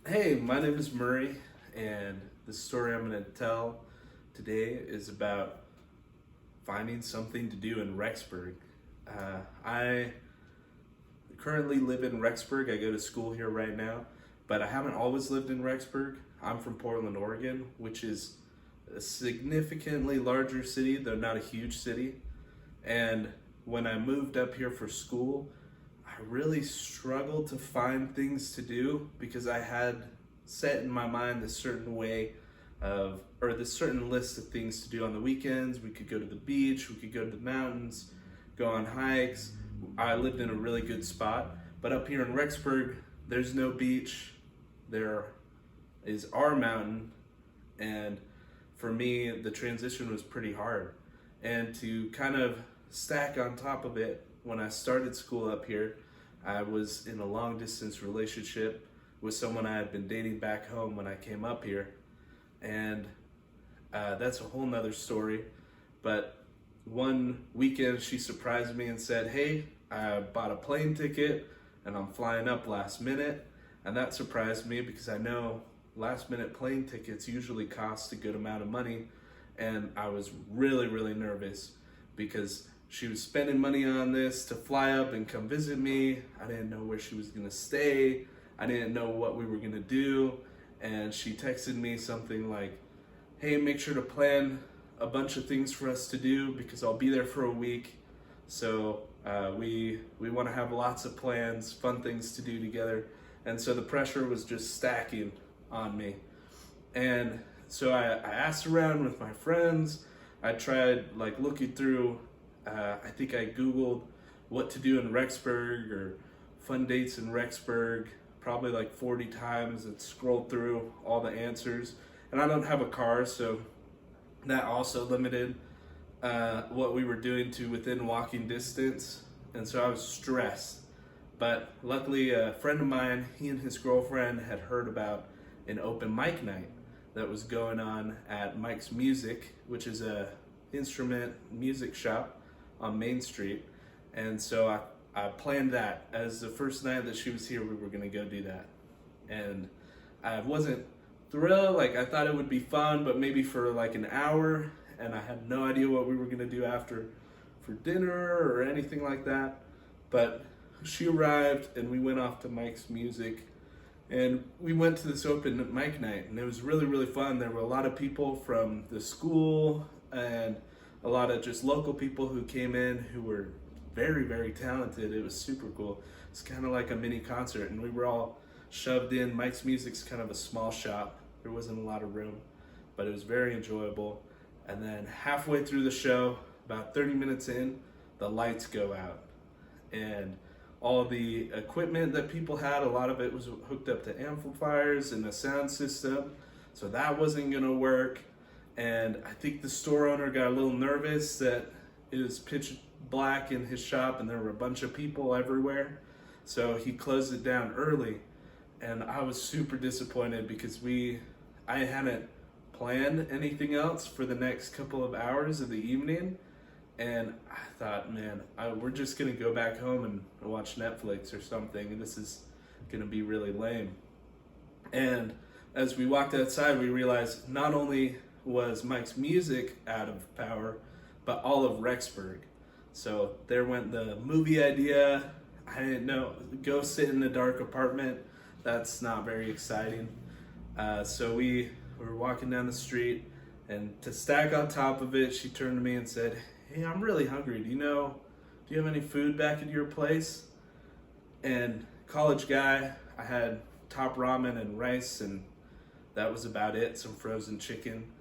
Hey, my name is Murray, and the story I'm going to tell today is about finding something to do in Rexburg. I currently live in Rexburg. I go to school here right now, but I haven't always lived in Rexburg. I'm from Portland, Oregon, which is a significantly larger city, though not a huge city. And when I moved up here for school, I really struggled to find things to do because I had set in my mind this certain way or this certain list of things to do on the weekends. We could go to the beach, we could go to the mountains, go on hikes. I lived in a really good spot, but up here in Rexburg, there's no beach. There is our mountain, and for me, the transition was pretty hard. And to kind of stack on top of it, when I started school up here, I was in a long distance relationship with someone I had been dating back home when I came up here. And that's a whole nother story. But one weekend, she surprised me and said, "Hey, I bought a plane ticket and I'm flying up last minute." And that surprised me because I know last minute plane tickets usually cost a good amount of money. And I was really, really nervous because she was spending money on this to fly up and come visit me. I didn't know where she was gonna stay. I didn't know what we were gonna do. And she texted me something like, "Hey, make sure to plan a bunch of things for us to do because I'll be there for a week. So we want to have lots of plans, fun things to do together." And so the pressure was just stacking on me. And so I asked around with my friends. I tried like looking through, I think I Googled what to do in Rexburg or fun dates in Rexburg probably like 40 times and scrolled through all the answers. And I don't have a car, so that also limited what we were doing to within walking distance. And so I was stressed. But luckily, a friend of mine, he and his girlfriend had heard about an open mic night that was going on at Mike's Music, which is a instrument music shop on Main Street. And so I planned that as the first night that she was here, we were gonna go do that. And I wasn't thrilled, like I thought it would be fun, but maybe for like an hour, and I had no idea what we were gonna do after for dinner or anything like that. But she arrived and we went off to Mike's Music and we went to this open mic night, and it was really, really fun. There were a lot of people from the school and a lot of just local people who came in who were very, very talented. It was super cool. It's kind of like a mini concert, and we were all shoved in. Mike's Music's kind of a small shop. There wasn't a lot of room, but it was very enjoyable. And then halfway through the show, about 30 minutes in, the lights go out. And all the equipment that people had, a lot of it was hooked up to amplifiers and a sound system. So that wasn't gonna work. And I think the store owner got a little nervous that it was pitch black in his shop and there were a bunch of people everywhere. So he closed it down early. And I was super disappointed because I hadn't planned anything else for the next couple of hours of the evening. And I thought, man, we're just gonna go back home and watch Netflix or something, and this is gonna be really lame. And as we walked outside, we realized not only was Mike's Music out of power, but all of Rexburg. So there went the movie idea. I didn't know, go sit in a dark apartment. That's not very exciting. So we were walking down the street, and to stack on top of it, she turned to me and said, "Hey, I'm really hungry. Do you have any food back at your place?" And college guy, I had top ramen and rice, and that was about it, some frozen chicken.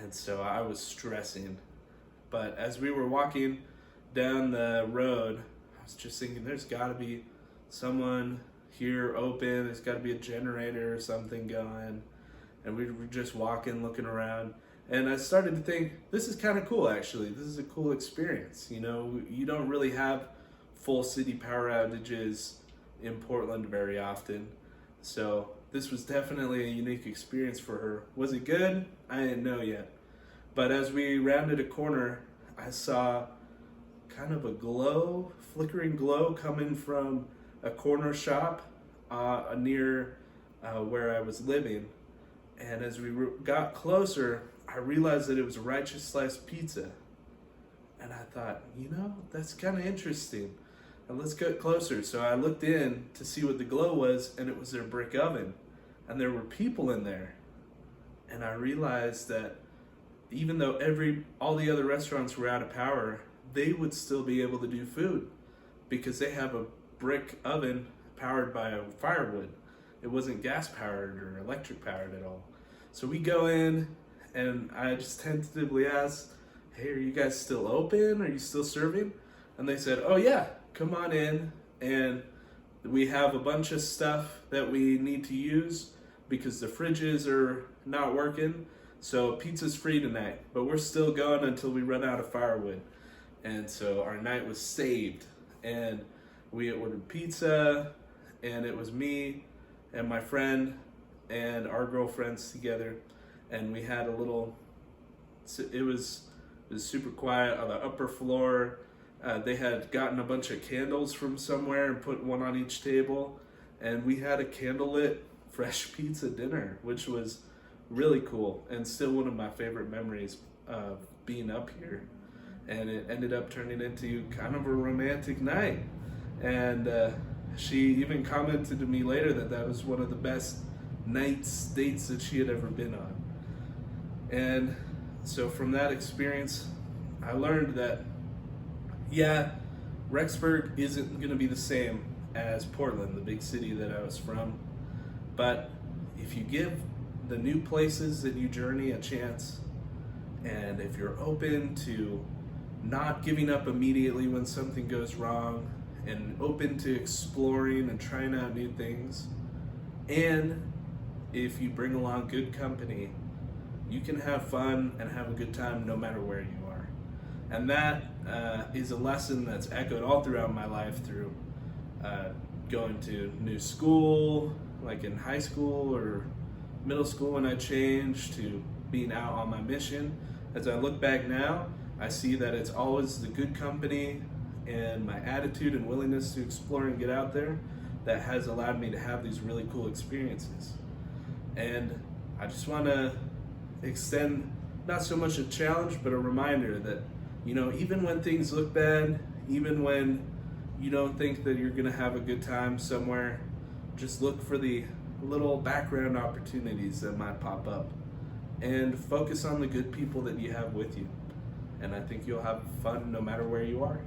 And so I was stressing. But as we were walking down the road, I was just thinking, there's gotta be someone here open, there's gotta be a generator or something going. And we were just walking, looking around. And I started to think, this is kind of cool actually. This is a cool experience. You know, you don't really have full city power outages in Portland very often. So this was definitely a unique experience for her. Was it good? I didn't know yet. But as we rounded a corner, I saw kind of a glow, flickering glow coming from a corner shop near where I was living. And as we got closer, I realized that it was a Righteous Slice pizza. And I thought, that's kind of interesting. And let's get closer. So I looked in to see what the glow was, and it was their brick oven. And there were people in there. And I realized that even though all the other restaurants were out of power, they would still be able to do food because they have a brick oven powered by firewood. It wasn't gas powered or electric powered at all. So we go in, and I just tentatively asked, "Hey, are you guys still open? Are you still serving?" And they said, "Oh yeah, come on in, and we have a bunch of stuff that we need to use because the fridges are not working. So pizza's free tonight, but we're still going until we run out of firewood." And so our night was saved, and we ordered pizza, and it was me and my friend and our girlfriends together, and we had it was super quiet on the upper floor. They had gotten a bunch of candles from somewhere and put one on each table, and we had a candlelit fresh pizza dinner, which was really cool and still one of my favorite memories of being up here. And it ended up turning into kind of a romantic night. And she even commented to me later that was one of the best dates that she had ever been on. And so from that experience, I learned that, Rexburg isn't going to be the same as Portland, the big city that I was from. But if you give the new places that you journey a chance, and if you're open to not giving up immediately when something goes wrong, and open to exploring and trying out new things, and if you bring along good company, you can have fun and have a good time no matter where you are. And that is a lesson that's echoed all throughout my life through going to new school, like in high school or middle school when I changed, to being out on my mission. As I look back now, I see that it's always the good company and my attitude and willingness to explore and get out there that has allowed me to have these really cool experiences. And I just want to extend not so much a challenge, but a reminder that, even when things look bad, even when you don't think that you're going to have a good time somewhere, just look for the little background opportunities that might pop up and focus on the good people that you have with you. And I think you'll have fun no matter where you are.